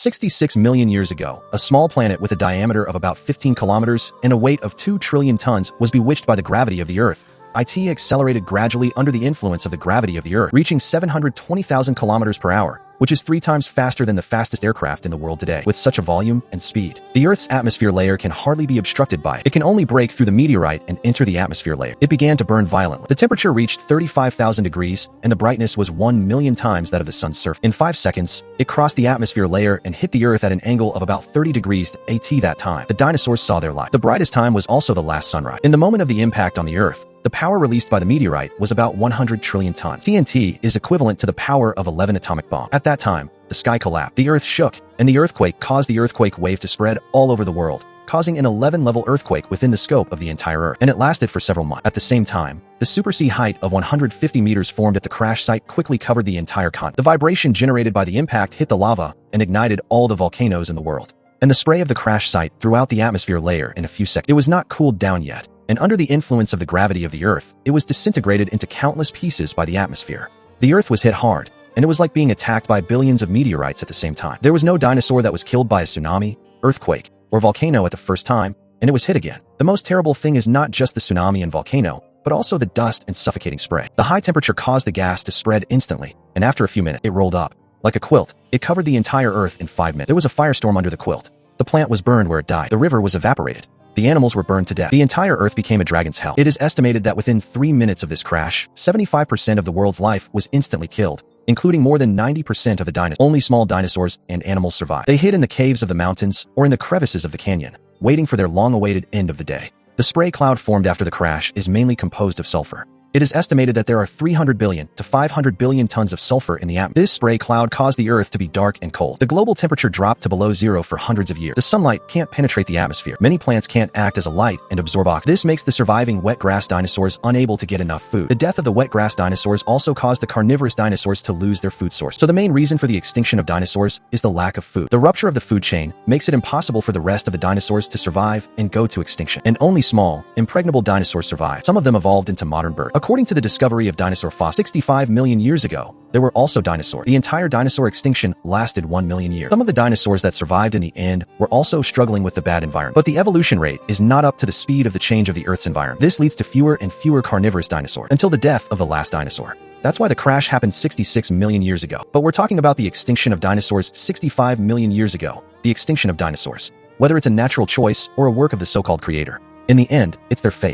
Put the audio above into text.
66 million years ago, a small planet with a diameter of about 15 kilometers and a weight of 2 trillion tons was bewitched by the gravity of the Earth. It accelerated gradually under the influence of the gravity of the Earth, reaching 720,000 kilometers per hour, which is 3 times faster than the fastest aircraft in the world today. With such a volume and speed, the Earth's atmosphere layer can hardly be obstructed by it. It can only break through the meteorite and enter the atmosphere layer. It began to burn violently. The temperature reached 35,000 degrees, and the brightness was 1 million times that of the sun's surface. In 5 seconds, it crossed the atmosphere layer and hit the Earth at an angle of about 30 degrees at that time. The dinosaurs saw their light. The brightest time was also the last sunrise. In the moment of the impact on the Earth, the power released by the meteorite was about 100 trillion tons. TNT is equivalent to the power of 11 atomic bombs. At that time, the sky collapsed, the Earth shook, and the earthquake caused the earthquake wave to spread all over the world, causing an 11-level earthquake within the scope of the entire Earth, and it lasted for several months. At the same time, the supersea height of 150 meters formed at the crash site quickly covered the entire continent. The vibration generated by the impact hit the lava and ignited all the volcanoes in the world, and the spray of the crash site throughout the atmosphere layer in a few seconds. It was not cooled down yet, and under the influence of the gravity of the Earth, it was disintegrated into countless pieces by the atmosphere. The Earth was hit hard, and it was like being attacked by billions of meteorites at the same time. There was no dinosaur that was killed by a tsunami, earthquake, or volcano at the first time, and it was hit again. The most terrible thing is not just the tsunami and volcano, but also the dust and suffocating spray. The high temperature caused the gas to spread instantly, and after a few minutes, it rolled up. Like a quilt, it covered the entire Earth in 5 minutes. There was a firestorm under the quilt. The plant was burned where it died. The river was evaporated. The animals were burned to death. The entire Earth became a dragon's hell. It is estimated that within 3 minutes of this crash, 75% of the world's life was instantly killed, including more than 90% of the dinosaurs. Only small dinosaurs and animals survived. They hid in the caves of the mountains or in the crevices of the canyon, waiting for their long-awaited end of the day. The spray cloud formed after the crash is mainly composed of sulfur. It is estimated that there are 300 billion to 500 billion tons of sulfur in the atmosphere. This spray cloud caused the Earth to be dark and cold. The global temperature dropped to below zero for hundreds of years. The sunlight can't penetrate the atmosphere. Many plants can't act as a light and absorb oxygen. This makes the surviving wet grass dinosaurs unable to get enough food. The death of the wet grass dinosaurs also caused the carnivorous dinosaurs to lose their food source. So the main reason for the extinction of dinosaurs is the lack of food. The rupture of the food chain makes it impossible for the rest of the dinosaurs to survive and go to extinction. And only small, impregnable dinosaurs survive. Some of them evolved into modern birds. According to the discovery of dinosaur fossils 65 million years ago, there were also dinosaurs. The entire dinosaur extinction lasted 1 million years. Some of the dinosaurs that survived in the end were also struggling with the bad environment. But the evolution rate is not up to the speed of the change of the Earth's environment. This leads to fewer and fewer carnivorous dinosaurs until the death of the last dinosaur. That's why the crash happened 66 million years ago. But we're talking about the extinction of dinosaurs 65 million years ago. The extinction of dinosaurs. Whether it's a natural choice or a work of the so-called creator. In the end, it's their fate.